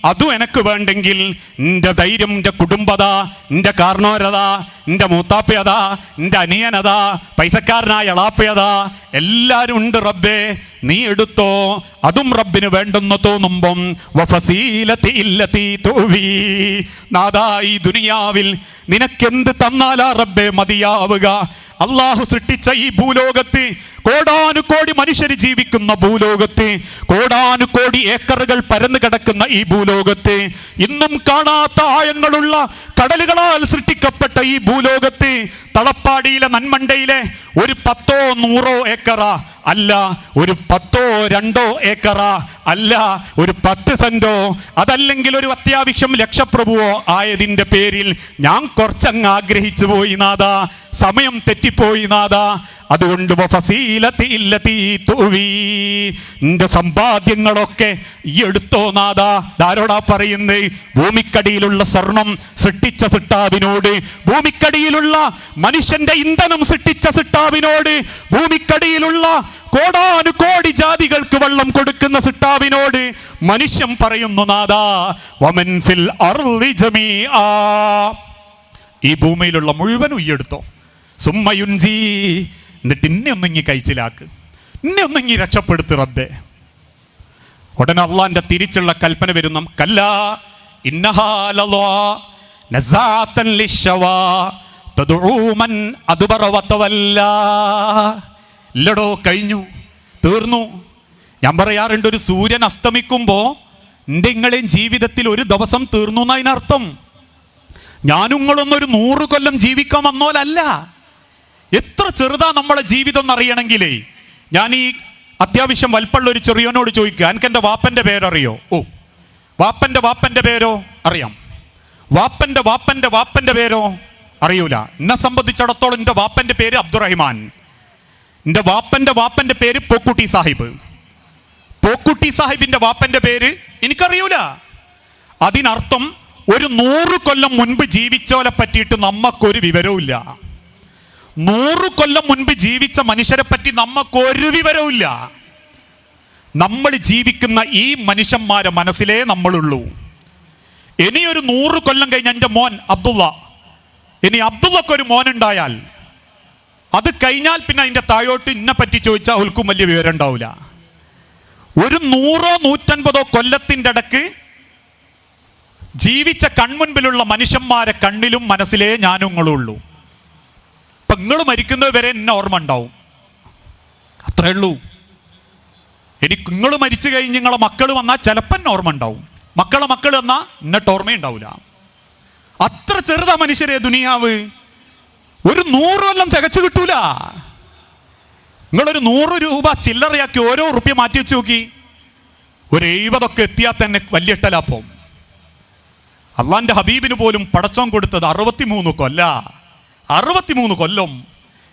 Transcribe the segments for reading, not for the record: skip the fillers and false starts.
അതും എനക്ക് വേണ്ടെങ്കിൽ എൻ്റെ ധൈര്യം, എൻ്റെ കുടുംബത, എൻ്റെ കാർണോരത, എൻ്റെ മൂത്താപ്പയത, എൻ്റെ അനിയനത, പൈസക്കാരനായ എളാപ്പയത എല്ലാരും ഉണ്ട് റബ്ബേ, നീ എടുത്തോ. അതും റബ്ബിന് വേണ്ടെന്ന് തോന്നുമ്പം നാദാ, ഈ ദുനിയാവിൽ നിനക്കെന്ത് തന്നാലാ റബ്ബേ മതിയാവുക? അള്ളാഹു സൃഷ്ടിച്ച ഈ ഭൂലോകത്ത്, കോടാനുകോടി മനുഷ്യർ ജീവിക്കുന്ന ഭൂലോകത്ത്, കോടാനുകോടി ഏക്കറുകൾ പരന്നു കിടക്കുന്ന ഈ ഭൂലോകത്ത്, ഇന്നും കാണാത്ത ആഴങ്ങളുള്ള കടലുകളാൽ സൃഷ്ടിക്കപ്പെട്ട ഈ ഭൂലോകത്ത്, തളപ്പാടിയിലെ നന്മണ്ടയിലെ ഒരു 10 or 100 ഏക്കറ അല്ല, ഒരു 10 or 2 ഏക്കറ അല്ല, ഒരു 10 സെന്റോ അതല്ലെങ്കിൽ ഒരു അത്യാവശ്യം ലക്ഷപ്രഭുവോ ആയതിൻ്റെ പേരിൽ ഞാൻ കുറച്ചങ്ങ് ആഗ്രഹിച്ചു പോയി നാദാ, സമയം തെറ്റിപ്പോയി നാദാ. അതുകൊണ്ട് നിന്റെ സമ്പാദ്യങ്ങളൊക്കെ ഈ എടുത്തോ നാദാ. ധാരോടാ പറയുന്നേ? ഭൂമിക്കടിയിലുള്ള സ്വർണം സൃഷ്ടിച്ച സിട്ടാവിനോട്, ഭൂമിക്കടിയിലുള്ള മനുഷ്യന്റെ ഇന്ധനം സൃഷ്ടിച്ച സിട്ടാവിനോട്, ഭൂമിക്കടിയിലുള്ള കോടാനുകോടി ജാതികൾക്ക് വെള്ളം കൊടുക്കുന്ന സിട്ടാവിനോട് മനുഷ്യൻ പറയുന്നു നാദാ, വമൻ ഫിൽ അർളി ജമീആ, ഈ ഭൂമിയിലുള്ള മുഴുവനും ഈ എടുത്തോ. സുമ്മയുൻജി, എന്നിട്ട് ഇന്നെ ഒന്നിങ്ങി കഴിച്ചിലാക്ക്, ഇന്നെ ഒന്നിങ്ങി രക്ഷപ്പെടുത്തു റബ്ബേ. ഉടനെ അള്ളാന്റെ തിരിച്ചുള്ള കൽപ്പന വരുന്നു, കല്ലാ ഇന്നഹാ ലളാ നസാഅതൻ ലിശ്ശവാ തദ്ഉ മൻ അദ്ബറ വതവല്ലാ. ഇല്ലടോ, കഴിഞ്ഞു, തീർന്നു. ഞാൻ പറയാറുണ്ട്, ഒരു സൂര്യൻ അസ്തമിക്കുമ്പോൾ എൻ്റെ നിങ്ങളെയും ജീവിതത്തിൽ ഒരു ദിവസം തീർന്നു എന്നതിനർത്ഥം. ഞാനുങ്ങളൊന്നും ഒരു 100 കൊല്ലം ജീവിക്കാൻ വന്നോലല്ല. എത്ര ചെറുതാ നമ്മളെ ജീവിതം എന്നറിയണമെങ്കിലേ, ഞാൻ ഈ അത്യാവശ്യം വൽപ്പുള്ള ഒരു ചെറിയോനോട് ചോദിക്കുക, എനിക്ക് എൻ്റെ വാപ്പൻ്റെ പേരറിയോ? ഓ, വാപ്പൻ്റെ പേരോ അറിയാം. വാപ്പൻ്റെ പേരോ അറിയൂല. എന്നെ സംബന്ധിച്ചിടത്തോളം എൻ്റെ വാപ്പൻ്റെ പേര് അബ്ദുറഹിമാൻ, എൻ്റെ വാപ്പൻ്റെ പേര് പോക്കുട്ടി സാഹിബ്. പോക്കുട്ടി സാഹിബിൻ്റെ വാപ്പൻ്റെ പേര് എനിക്കറിയൂല. അതിനർത്ഥം ഒരു 100 കൊല്ലം മുൻപ് ജീവിച്ചോലെ പറ്റിയിട്ട് നമുക്കൊരു വിവരവും ഇല്ല. 100 കൊല്ലം മുൻപ് ജീവിച്ച മനുഷ്യരെ പറ്റി നമുക്കൊരു വിവരവും ഇല്ല. നമ്മൾ ജീവിക്കുന്ന ഈ മനുഷ്യന്മാരെ മനസ്സിലേ നമ്മളുള്ളൂ. ഇനിയൊരു 100 കൊല്ലം കഴിഞ്ഞ എൻ്റെ മോൻ അബ്ദുള്ള, ഇനി അബ്ദുള്ളക്കൊരു മോനുണ്ടായാൽ, അത് കഴിഞ്ഞാൽ പിന്നെ അതിൻ്റെ താഴോട്ട് ഇന്നെ പറ്റി ചോദിച്ചാൽ അവൾക്കും വലിയ വിവരം ഉണ്ടാവില്ല. ഒരു 100 or 150 കൊല്ലത്തിൻ്റെ ഇടക്ക് ജീവിച്ച കൺമുൻപിലുള്ള മനുഷ്യന്മാരെ കണ്ണിലും മനസ്സിലേ ഞാനും നിങ്ങളും ഉള്ളൂ. ഇപ്പം നിങ്ങൾ മരിക്കുന്നത് വരെ എന്നെ ഓർമ്മ ഉണ്ടാവും, അത്രേ ഉള്ളൂ. എനിക്ക് നിങ്ങൾ മരിച്ചു കഴിഞ്ഞ് നിങ്ങളെ മക്കൾ വന്നാൽ ചിലപ്പോൾ എന്നെ ഓർമ്മ ഉണ്ടാവും, മക്കൾ വന്നാൽ എന്നിട്ട് ഓർമ്മയുണ്ടാവില്ല. അത്ര ചെറുതാ മനുഷ്യരെ ദുനിയാവ്. ഒരു 100 കൊല്ലം തികച്ചു കിട്ടൂല. നിങ്ങളൊരു 100 രൂപ ചില്ലറയാക്കി ഓരോ റുപ്യ മാറ്റി വെച്ച് നോക്കി, ഒരു 70 എത്തിയാൽ തന്നെ വലിയ ഇട്ടലാപ്പം. അള്ളാന്റെ ഹബീബിന് പോലും പടച്ചോൻ കൊടുത്തത് 63 കൊല്ലം. 63 കൊല്ലം.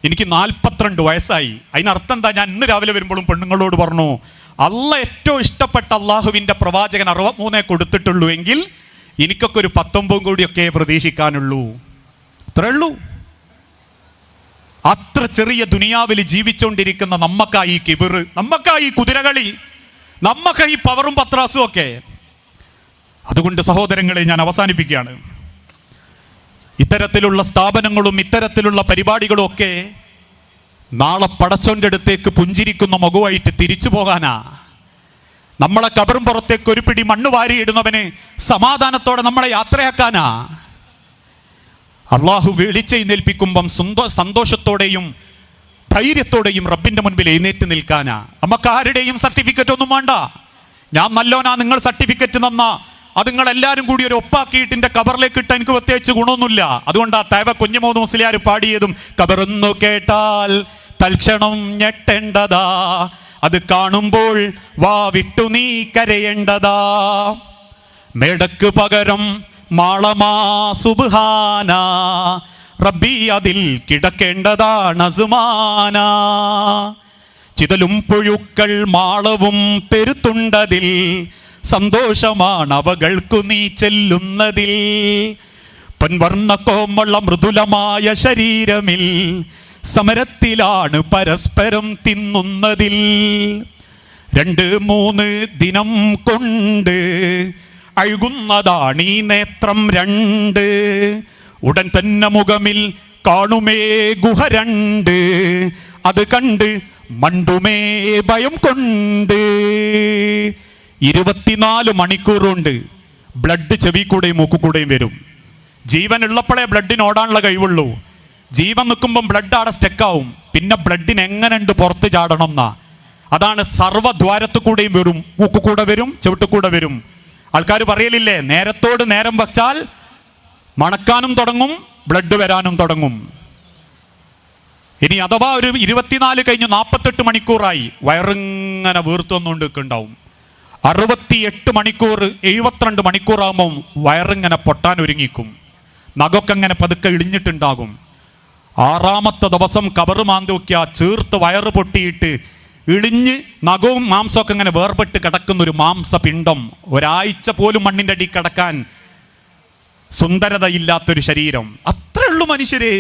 എനിക്ക് 42 വയസ്സായി. അതിനർത്ഥം എന്താ? ഞാൻ ഇന്ന് രാവിലെ വരുമ്പോഴും പെണ്ണുങ്ങളോട് പറഞ്ഞു, അള്ള ഏറ്റവും ഇഷ്ടപ്പെട്ട അള്ളാഹുവിൻ്റെ പ്രവാചകൻ 63 കൊടുത്തിട്ടുള്ളൂ എങ്കിൽ എനിക്കൊക്കെ ഒരു 19 കൂടിയൊക്കെ പ്രതീക്ഷിക്കാനുള്ളൂ. അത്രേ ഉള്ളൂ. അത്ര ചെറിയ ദുനിയാവിൽ ജീവിച്ചുകൊണ്ടിരിക്കുന്ന നമ്മക്കായി കിബിറ്, നമ്മക്കായി കുതിരകളി, നമ്മക്കായി പവറും പത്രാസും ഒക്കെ. അതുകൊണ്ട് സഹോദരങ്ങളെ, ഞാൻ അവസാനിപ്പിക്കുകയാണ്. ഇത്തരത്തിലുള്ള സ്ഥാപനങ്ങളും ഇത്തരത്തിലുള്ള പരിപാടികളും ഒക്കെ നാളെ പടച്ചോൻ്റെ അടുത്തേക്ക് പുഞ്ചിരിക്കുന്ന മുഖമായിട്ട് തിരിച്ചു പോകാനാ. നമ്മളെ കബറും പുറത്തേക്ക് ഒരു പിടി മണ്ണ് വാരിയിടുന്നവന് സമാധാനത്തോടെ നമ്മളെ യാത്രയാക്കാനാ. അള്ളാഹു വിളിച്ചെഴുന്നേൽപ്പിക്കുമ്പം സന്തോഷത്തോടെയും ധൈര്യത്തോടെയും റബ്ബിൻ്റെ മുൻപിൽ എഴുന്നേറ്റ് നിൽക്കാനാ. നമുക്ക് ആരുടെയും സർട്ടിഫിക്കറ്റ് ഒന്നും വേണ്ട. ഞാൻ നല്ലോനാ, നിങ്ങൾ സർട്ടിഫിക്കറ്റ് തന്നാ അത് നിങ്ങളെല്ലാവരും കൂടി ഒരു ഒപ്പാക്കിയിട്ട് എൻ്റെ കബറിലേക്ക് ഇട്ട എനിക്ക് പ്രത്യേകിച്ച് ഗുണമൊന്നുമില്ല. അതുകൊണ്ടാ തേവ കുഞ്ഞുമൂന്ന് മുസ്ലിയാർ പാടിയതും, കബറൊന്നു കേട്ടാൽ തൽക്ഷണം ഞെട്ടേണ്ടതാ, അത് കാണുമ്പോൾ വാ വിട്ടു നീ കരയേണ്ടതാ, മേടക്ക് പകരം മാളമാ സുബ്ഹാന, റബ്ബി അതിൽ കിടക്കേണ്ടതാണ് അസ്മാന, ചിതലും പുഴുക്കൾ മാളവും പെരുത്തുണ്ടതിൽ, സന്തോഷമാണ് അവകൾക്കു നീ ചെല്ലുന്നതിൽ, പൊൻവർണ്ണ കോമള മൃദുലമായ ശരീരമിൽ സമരത്തിലാണ് പരസ്പരം തിന്നുന്നതിൽ, 2-3 ദിനം കൊണ്ട് അഴുകുന്നതാണീ നേത്രം 2. ഉടൻ തന്നെ മുഖമിൽ കാണുമേ ഗുഹ 2. അത് കണ്ട് മണ്ടുമേ ഭയം കൊണ്ട്. 24 മണിക്കൂർ കൊണ്ട് ബ്ലഡ് ചെവി കൂടെയും മൂക്കുകൂടെയും വരും. ജീവൻ ഉള്ളപ്പോഴേ ബ്ലഡിന് ഓടാനുള്ള കഴിവുള്ളൂ. ജീവൻ നിൽക്കുമ്പം ബ്ലഡ് അവിടെ സ്റ്റെക്കാവും. പിന്നെ ബ്ലഡിന് എങ്ങനെയുണ്ട് പുറത്ത് ചാടണം എന്നാ. അതാണ് സർവ്വദ്വാരത്തു കൂടെയും വരും. മൂക്കുകൂടെ വരും, ചെവിട്ടുകൂടെ വരും. ആൾക്കാർ പറയലില്ലേ, നേരത്തോട് നേരം വച്ചാൽ മണക്കാനും തുടങ്ങും, ബ്ലഡ് വരാനും തുടങ്ങും. ഇനി അഥവാ ഒരു 24 കഴിഞ്ഞ് 48 മണിക്കൂറായി വയറിങ്ങനെ വീർത്തൊന്നുകൊണ്ട് നിൽക്കുന്നുണ്ടാവും. 68 മണിക്കൂർ 72 മണിക്കൂറാകുമ്പം വയറിങ്ങനെ പൊട്ടാൻ ഒരുങ്ങിക്കും. നഖമൊക്കെ അങ്ങനെ പതുക്കെ ഇളിഞ്ഞിട്ടുണ്ടാകും. 6ാമത്തെ ദിവസം കബറ് മാന്തി നോക്കിയാൽ ചീർത്ത് വയറ് പൊട്ടിയിട്ട് ഇളിഞ്ഞ് നഖവും മാംസമൊക്കെ ഇങ്ങനെ വേർപെട്ട് കിടക്കുന്നൊരു മാംസപിണ്ഡം. ഒരാഴ്ച പോലും മണ്ണിൻ്റെ അടി കിടക്കാൻ സുന്ദരതയില്ലാത്തൊരു ശരീരം. അത്രേ ഉള്ളൂ മനുഷ്യരെ.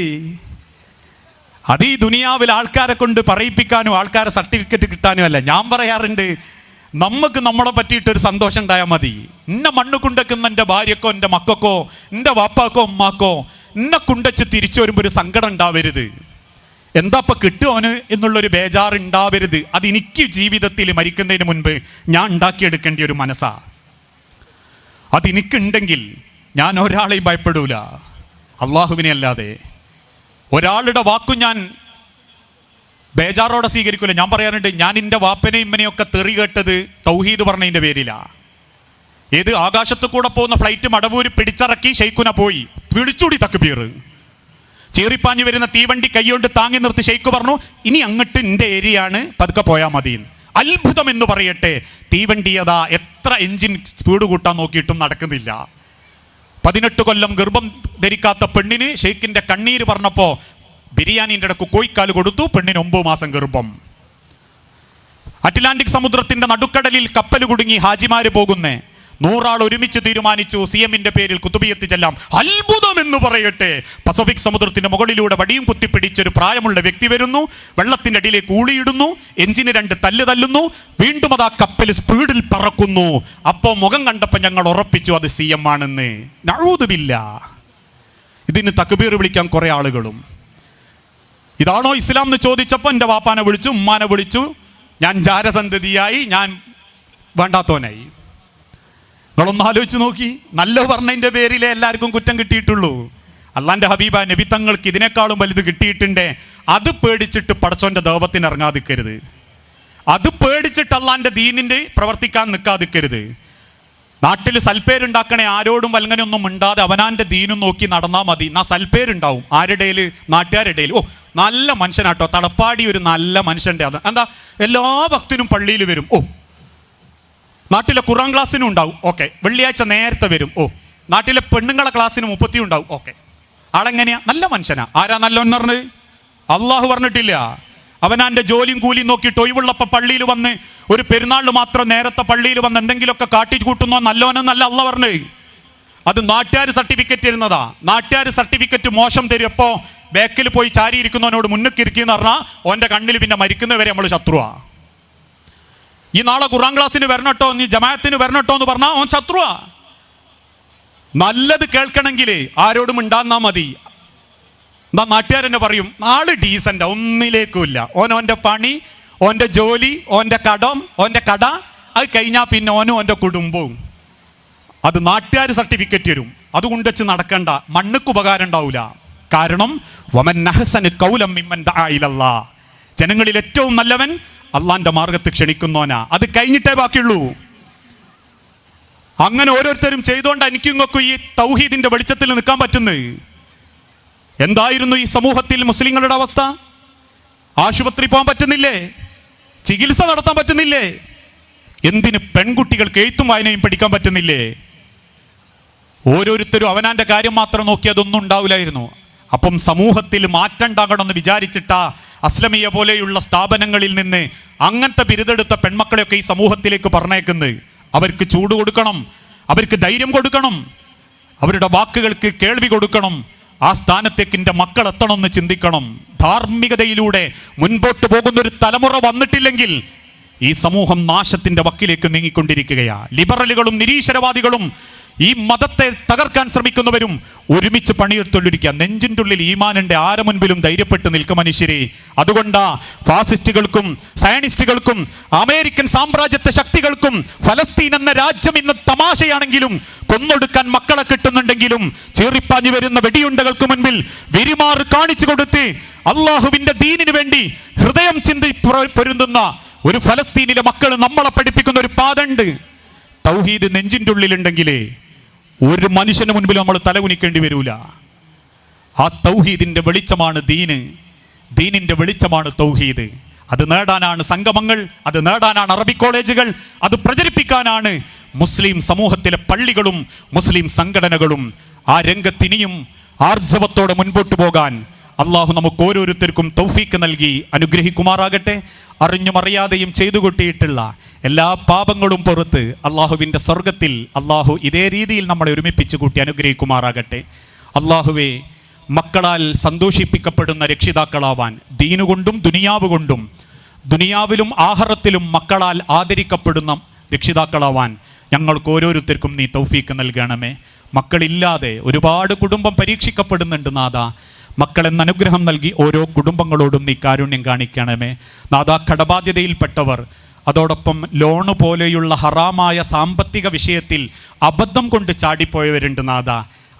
അത് ഈ ദുനിയാവിൽ ആൾക്കാരെ കൊണ്ട് പറയിപ്പിക്കാനും ആൾക്കാരെ സർട്ടിഫിക്കറ്റ് കിട്ടാനും അല്ല. ഞാൻ പറയാറുണ്ട്, നമുക്ക് നമ്മളെ പറ്റിയിട്ടൊരു സന്തോഷം ഉണ്ടായാൽ മതി. എന്നെ മണ്ണ് കുണ്ടക്കുന്ന എൻ്റെ ഭാര്യക്കോ എൻ്റെ മക്കൾക്കോ എൻ്റെ വാപ്പാക്കോ ഉമ്മാക്കോ എന്നെ കുണ്ടച്ച് തിരിച്ചു വരുമ്പോൾ ഒരു സങ്കടം ഉണ്ടാവരുത്. എന്താപ്പം കിട്ടുമോന് എന്നുള്ളൊരു ബേജാറ് ഉണ്ടാവരുത്. അതെനിക്ക് ജീവിതത്തിൽ മരിക്കുന്നതിന് മുൻപ് ഞാൻ ഉണ്ടാക്കിയെടുക്കേണ്ട ഒരു മനസ്സാ. അതെനിക്കുണ്ടെങ്കിൽ ഞാൻ ഒരാളെയും ഭയപ്പെടൂല, അള്ളാഹുവിനെ അല്ലാതെ. ഒരാളുടെ വാക്കും ഞാൻ ബേജാറോടെ സ്വീകരിക്കൂല. ഞാൻ പറയാറുണ്ട്, ഞാൻ എൻ്റെ വാപ്പനെയും ഇമ്മനെയൊക്കെ തെറി കേട്ടത് തൗഹീദ് പറഞ്ഞതിൻ്റെ പേരിലാ. ഏത് ആകാശത്ത് കൂടെ പോകുന്ന ഫ്ലൈറ്റ് മടവൂര് പിടിച്ചിറക്കി ഷെയ്ഖുന പോയി വിളിച്ചൂടി തക്ബീർ. ചീറിപ്പാഞ്ഞു വരുന്ന തീവണ്ടി കൈകൊണ്ട് താങ്ങി നിർത്തി ഷെയ്ഖ് പറഞ്ഞു, ഇനി അങ്ങോട്ട് എൻ്റെ ഏരിയയാണ്, പതുക്കെ പോയാൽ മതി. അത്ഭുതം എന്ന് പറയട്ടെ, തീവണ്ടി അതാ എത്ര എഞ്ചിൻ സ്പീഡ് കൂട്ടാൻ നോക്കിയിട്ടും നടക്കുന്നില്ല. 18 കൊല്ലം ഗർഭം ധരിക്കാത്ത പെണ്ണിന് ഷെയ്ഖിൻ്റെ കണ്ണീര് പറഞ്ഞപ്പോൾ ബിരിയാണിൻ്റെ ഇടക്ക് കോഴിക്കാല് കൊടുത്തു. പെണ്ണിന് 9 മാസം ഗർഭം. അറ്റ്ലാന്റിക് സമുദ്രത്തിന്റെ നടുക്കടലിൽ കപ്പൽ കുടുങ്ങി ഹാജിമാര് പോകുന്നേ. 100 ആൾ ഒരുമിച്ച് തീരുമാനിച്ചു CM-ന്റെ പേരിൽ കുത്തുബിയത്ത് ചെല്ലാം. അത്ഭുതം എന്ന് പറയട്ടെ, പസഫിക് സമുദ്രത്തിന്റെ മുകളിലൂടെ വടിയും കുത്തിപ്പിടിച്ചൊരു പ്രായമുള്ള വ്യക്തി വരുന്നു. വെള്ളത്തിന്റെ അടിയിലേക്ക് ഊളിയിടുന്നു. എഞ്ചിന് 2 തല്ല് തല്ലുന്നു. വീണ്ടും അത് ആ കപ്പൽ സ്പീഡിൽ പറക്കുന്നു. അപ്പോൾ മുഖം കണ്ടപ്പോൾ ഞങ്ങൾ ഉറപ്പിച്ചു അത് CM ആണെന്ന്. നഊദുബില്ല. ഇതിന് തക്ബീർ വിളിക്കാൻ കുറെ ആളുകളും. ഇതാണോ ഇസ്ലാം എന്ന് ചോദിച്ചപ്പോൾ എൻ്റെ വാപ്പാനെ വിളിച്ചു, ഉമ്മാനെ വിളിച്ചു. ഞാൻ ജാരസന്തതിയായി, ഞാൻ വേണ്ടാത്തോനായി. നിങ്ങളൊന്ന് ആലോചിച്ച് നോക്കി. നല്ല പറഞ്ഞതിൻ്റെ പേരിലേ എല്ലാവർക്കും കുറ്റം കിട്ടിയിട്ടുള്ളൂ. അള്ളാൻ്റെ ഹബീബ നബി തങ്ങൾക്ക് ഇതിനേക്കാളും വലുത് കിട്ടിയിട്ടുണ്ട്. അത് പേടിച്ചിട്ട് പടച്ചോൻ്റെ ദൈവത്തിന് ഇറങ്ങാതിക്കരുത്. അത് പേടിച്ചിട്ട് അള്ളാൻ്റെ ദീനിൻ്റെ പ്രവർത്തിക്കാൻ നിൽക്കാതിക്കരുത്. നാട്ടിൽ സൽപ്പേരുണ്ടാക്കണേ, ആരോടും വൽങ്ങനെയൊന്നും മിണ്ടാതെ അവനാൻ്റെ ദീനും നോക്കി നടന്നാൽ മതി. എന്നാ സൽപ്പേരുണ്ടാവും. ആരുടെയിൽ? നാട്ടുകാരുടെ. ഓ, നല്ല മനുഷ്യനാട്ടോ തളപ്പാടി, ഒരു നല്ല മനുഷ്യൻ്റെ. അത് എന്താ, എല്ലാ ഭക്തിനും പള്ളിയിൽ വരും. ഓ, നാട്ടിലെ ഖുർആൻ ക്ലാസ്സിനും ഉണ്ടാവും. ഓക്കെ. വെള്ളിയാഴ്ച നേരത്തെ വരും. ഓ, നാട്ടിലെ പെണ്ണുങ്ങളെ ക്ലാസ്സിന് 30 ഉണ്ടാവും. ഓക്കെ. ആളെങ്ങനെയാ? നല്ല മനുഷ്യനാ. ആരാ നല്ലോന്ന് പറഞ്ഞത്? അള്ളാഹു പറഞ്ഞിട്ടില്ല. അവനാൻ്റെ ജോലിയും കൂലിയും നോക്കിയിട്ട് ഒഴിവുള്ളപ്പോൾ പള്ളിയിൽ വന്ന് ഒരു പെരുന്നാളിന് മാത്രം നേരത്തെ പള്ളിയിൽ വന്ന് എന്തെങ്കിലുമൊക്കെ കാട്ടി കൂട്ടുന്നോ നല്ലോനെന്നല്ല അള്ളാഹ് പറഞ്ഞത്. അത് നാട്ടുകാർ സർട്ടിഫിക്കറ്റ് തരുന്നതാ. നാട്ടുകാർ സർട്ടിഫിക്കറ്റ് മോശം തരും. എപ്പോൾ ബാക്കിൽ പോയി ചാരിയിരിക്കുന്നവനോട് മുന്നിക്കിരിക്കുന്ന പറഞ്ഞാൽ ഓൻ്റെ കണ്ണിൽ പിന്നെ മരിക്കുന്നവരെ നമ്മൾ ശത്രുവാ. ഈ നാളെ ഖുർആൻ ക്ലാസ്സിന് വരണട്ടോ, നീ ജമാഅത്തിന് വരണട്ടോ എന്ന് പറഞ്ഞാൽ ഓൻ ശത്രുവാ. നല്ലത് കേൾക്കണമെങ്കിൽ ആരോടും ഉണ്ടാന്നാ മതി. എന്താ നാട്ടുകാരെന്നെ പറയും, ആള് ഡീസൻ്റാ, ഒന്നിലേക്കുമില്ല. ഓൻ്റെ പണി, ഓൻ്റെ ജോലി, ഓൻ്റെ കടം, ഓൻ്റെ കട, അത് കഴിഞ്ഞാൽ പിന്നെ ഓനും ഓൻ്റെ കുടുംബവും. അത് നാട്ടുകാർ സർട്ടിഫിക്കറ്റ് തരും. അതുകൊണ്ട് വെച്ച് നടക്കണ്ട, മണ്ണുക്ക് ഉപകാരം ഉണ്ടാവില്ല. കാരണം വമൻ അഹ്സനു ഖൗലൻ മിമ്മൻ ദഅ ഇലല്ലാഹ്, ജനങ്ങളിൽ ഏറ്റവും നല്ലവൻ അള്ളാന്റെ മാർഗത്ത് ക്ഷണിക്കുന്നോനാ. അത് കഴിഞ്ഞിട്ടേ ബാക്കിയുള്ളൂ. അങ്ങനെ ഓരോരുത്തരും ചെയ്തുകൊണ്ട് എനിക്കും ഇങ്ങൊക്കെ ഈ തൗഹീദിന്റെ വെളിച്ചത്തിൽ നിൽക്കാൻ പറ്റുന്നത്. എന്തായിരുന്നു ഈ സമൂഹത്തിൽ മുസ്ലിങ്ങളുടെ അവസ്ഥ? ആശുപത്രി പോകാൻ പറ്റുന്നില്ലേ? ചികിത്സ നടത്താൻ പറ്റുന്നില്ലേ? എന്തിന് പെൺകുട്ടികൾക്ക് എഴുത്തും വായനയും പഠിക്കാൻ പറ്റുന്നില്ലേ? ഓരോരുത്തരും അവനാന്റെ കാര്യം മാത്രം നോക്കി അതൊന്നും ഉണ്ടാവില്ലായിരുന്നു. അപ്പം സമൂഹത്തിൽ മാറ്റം ഉണ്ടാകണമെന്ന് വിചാരിച്ചിട്ടാ അസ്ലമിയ പോലെയുള്ള സ്ഥാപനങ്ങളിൽ നിന്ന് അങ്ങനത്തെ ബിരുദെടുത്ത പെൺമക്കളെയൊക്കെ ഈ സമൂഹത്തിലേക്ക് പറഞ്ഞേക്കുന്നത്. അവർക്ക് ചൂട് കൊടുക്കണം, അവർക്ക് ധൈര്യം കൊടുക്കണം, അവരുടെ വാക്കുകൾക്ക് കേൾവി കൊടുക്കണം. ആ സ്ഥാനത്തേക്ക് എൻ്റെ മക്കൾ എത്തണമെന്ന് ചിന്തിക്കണം. ധാർമ്മികതയിലൂടെ മുൻപോട്ട് പോകുന്നൊരു തലമുറ വന്നിട്ടില്ലെങ്കിൽ ഈ സമൂഹം നാശത്തിന്റെ വക്കിലേക്ക് നീങ്ങിക്കൊണ്ടിരിക്കുകയാണ്. ലിബറലുകളും നിരീശ്വരവാദികളും ഈ മതത്തെ തകർക്കാൻ ശ്രമിക്കുന്നവരും ഒരുമിച്ച് പണിയെടുത്തുകൊണ്ടിരിക്കുക. നെഞ്ചിൻ്റെ ഉള്ളിൽ ഈമാനുണ്ട്, ആരെ മുൻപിലും ധൈര്യപ്പെട്ട് നിൽക്കും മനുഷ്യരെ. അതുകൊണ്ടാ ഫാസിസ്റ്റുകൾക്കും സയനിസ്റ്റുകൾക്കും അമേരിക്കൻ സാമ്രാജ്യത്വ ശക്തികൾക്കും ഫലസ്തീൻ എന്ന രാജ്യം ഇന്ന് തമാശയാണെങ്കിലും കൊന്നൊടുക്കാൻ മക്കളെ കിട്ടുന്നുണ്ടെങ്കിലും ചീറിപ്പാഞ്ഞു വരുന്ന വെടിയുണ്ടകൾക്ക് മുൻപിൽ വിരിമാറ് കാണിച്ചു കൊടുത്ത് അള്ളാഹുവിന്റെ ദീനിനു വേണ്ടി ഹൃദയം ചിന്തി പൊരുതുന്ന ഒരു ഫലസ്തീനിലെ മക്കൾ നമ്മളെ പഠിപ്പിക്കുന്ന ഒരു പാഠമുണ്ട്. തൗഹീദ് നെഞ്ചിൻ്റെ ഉള്ളിലുണ്ടെങ്കിലേ ഒരു മനുഷ്യന് മുൻപിൽ നമ്മൾ തലകുനിക്കേണ്ടി വരൂല. ആ തൗഹീദിന്റെ വെളിച്ചമാണ് ദീന്, ദീനിന്റെ വെളിച്ചമാണ് തൗഹീദ്. അത് നേടാനാണ് സംഗമങ്ങൾ, അത് നേടാനാണ് അറബി കോളേജുകൾ, അത് പ്രചരിപ്പിക്കാനാണ് മുസ്ലിം സമൂഹത്തിലെ പള്ളികളും മുസ്ലിം സംഘടനകളും. ആ രംഗത്തിനിയും ആർജവത്തോടെ മുൻപോട്ട് പോകാൻ അള്ളാഹു നമുക്ക് ഓരോരുത്തർക്കും തൗഫീക്ക് നൽകി അനുഗ്രഹിക്കുമാറാകട്ടെ. അറിഞ്ഞും അറിയാതെയും ചെയ്തു കൂട്ടിയിട്ടുള്ള എല്ലാ പാപങ്ങളും പുറത്ത് അള്ളാഹുവിൻ്റെ സ്വർഗത്തിൽ അള്ളാഹു ഇതേ രീതിയിൽ നമ്മളെ ഒരുമിപ്പിച്ച് കൂട്ടി അനുഗ്രഹിക്കുമാറാകട്ടെ. അള്ളാഹുവേ, മക്കളാൽ സന്തോഷിപ്പിക്കപ്പെടുന്ന രക്ഷിതാക്കളാവാൻ ദീനുകൊണ്ടും ദുനിയാവ് കൊണ്ടും, ദുനിയാവിലും ആഖിറത്തിലും മക്കളാൽ ആദരിക്കപ്പെടുന്ന രക്ഷിതാക്കളാവാൻ ഞങ്ങൾക്ക് ഓരോരുത്തർക്കും നീ തൗഫീക്ക് നൽകണമേ. മക്കളില്ലാതെ ഒരുപാട് കുടുംബം പരീക്ഷിക്കപ്പെടുന്നുണ്ട് നാഥ. മക്കളെന്ന അനുഗ്രഹം നൽകി ഓരോ കുടുംബങ്ങളോടും നീ കാരുണ്യം കാണിക്കണമേ നാഥ. കടബാധ്യതയിൽപ്പെട്ടവർ, അതോടൊപ്പം ലോണ് പോലെയുള്ള ഹറാമായ സാമ്പത്തിക വിഷയത്തിൽ അബദ്ധം കൊണ്ട് ചാടിപ്പോയവരുണ്ട് നാഥ.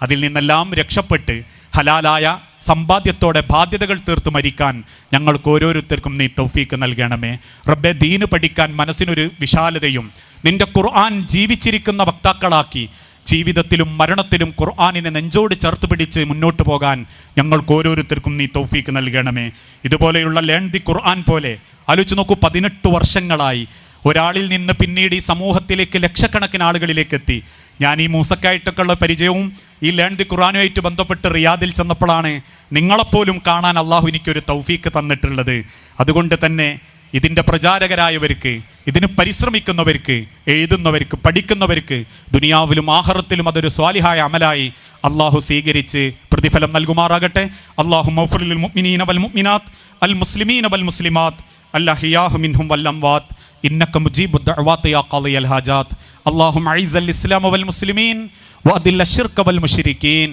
അതിൽ നിന്നെല്ലാം രക്ഷപ്പെട്ട് ഹലാലായ സമ്പാദ്യത്തോടെ ബാധ്യതകൾ തീർത്ത് മരിക്കാൻ ഞങ്ങൾക്ക് ഓരോരുത്തർക്കും നീ തൗഫീക്ക് നൽകണമേ റബ്ബെ. ദീന് പഠിക്കാൻ മനസ്സിനൊരു വിശാലതയും നിന്റെ ഖുർആൻ ജീവിച്ചിരിക്കുന്ന വക്താക്കളാക്കി ജീവിതത്തിലും മരണത്തിലും ഖുർആനിനെ നെഞ്ചോട് ചേർത്ത് പിടിച്ച് മുന്നോട്ട് പോകാൻ ഞങ്ങൾക്ക് ഓരോരുത്തർക്കും നീ തൗഫീക്ക് നൽകണമേ. ഇതുപോലെയുള്ള ലേൺ ദി ഖുർആൻ പോലെ ആലോചിച്ച് നോക്കൂ, 18 വർഷങ്ങളായി ഒരാളിൽ നിന്ന് പിന്നീട് ഈ സമൂഹത്തിലേക്ക് ലക്ഷക്കണക്കിന് ആളുകളിലേക്ക് എത്തി. ഞാൻ ഈ മൂസക്കായിട്ടൊക്കെ ഉള്ള പരിചയവും ഈ ലേൺ ദി ഖുർആനുമായിട്ട് ബന്ധപ്പെട്ട് റിയാദിൽ ചെന്നപ്പോഴാണ് നിങ്ങളെപ്പോലും കാണാൻ അള്ളാഹു എനിക്കൊരു തൗഫീക്ക് തന്നിട്ടുള്ളത്. അതുകൊണ്ട് തന്നെ ഇതിൻ്റെ പ്രചാരകരായവർക്ക്, ഇതിന് പരിശ്രമിക്കുന്നവർക്ക്, എഴുതുന്നവർക്ക്, പഠിക്കുന്നവർക്ക് ദുനിയാവിലും ആഖിറത്തിലും അതൊരു സ്വാലിഹായ അമലായി അള്ളാഹു സ്വീകരിച്ച് പ്രതിഫലം നൽകുമാറാകട്ടെ. അല്ലാഹുമ്മ ഗ്ഫിർ ലിൽ മുഅ്മിനീന വൽ മുഅ്മിനാത്ത് അൽ മുസ്ലിമീന വൽ മുസ്ലിമാത്ത് അൽഅഹ്യാഉ മിൻഹും വൽ അംവാത്ത് ഇന്നക മുജീബുദ് ദഅവാതി യാ ഖാദിയൽ ഹാജാത്ത്. അല്ലാഹുമ്മ അഇസ്സൽ ഇസ്ലാമ വൽ മുസ്ലിമീൻ വഅദില്ല ശിർക വൽ മുശ്രിക്കീൻ.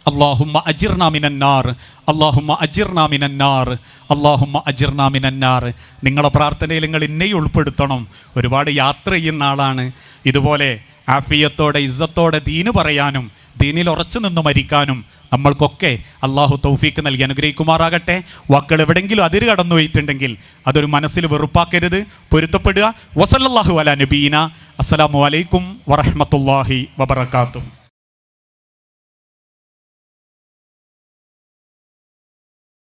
അല്ലാഹുമ്മ അജിർനാ മിനന്നാർ, അല്ലാഹുമ്മ അജിർനാ മിനന്നാർ, അല്ലാഹുമ്മ അജിർനാ മിനന്നാർ. നിങ്ങളുടെ പ്രാർത്ഥനയിൽ നിങ്ങൾ എന്നെയും ഉൾപ്പെടുത്തണം. ഒരുപാട് യാത്ര ചെയ്യുന്ന ആളാണ്. ഇതുപോലെ ആഫിയത്തോടെ ഇസ്സത്തോടെ ദീന് പറയാനും ദീനിൽ ഉറച്ചു നിന്ന് മരിക്കാനും നമ്മൾക്കൊക്കെ അള്ളാഹു തൗഫീക്ക് നൽകി അനുഗ്രഹിക്കുമാറാകട്ടെ. വാക്കുകൾ എവിടെയെങ്കിലും അതിര് കടന്നു പോയിട്ടുണ്ടെങ്കിൽ അതൊരു മനസ്സിൽ വെറുപ്പാക്കരുത്, പൊരുത്തപ്പെടുക. വസല്ലല്ലാഹു അലാ നബീന. അസ്സലാമു അലൈക്കും വറഹ്മത്തുള്ളാഹി വബറകാതുഹു.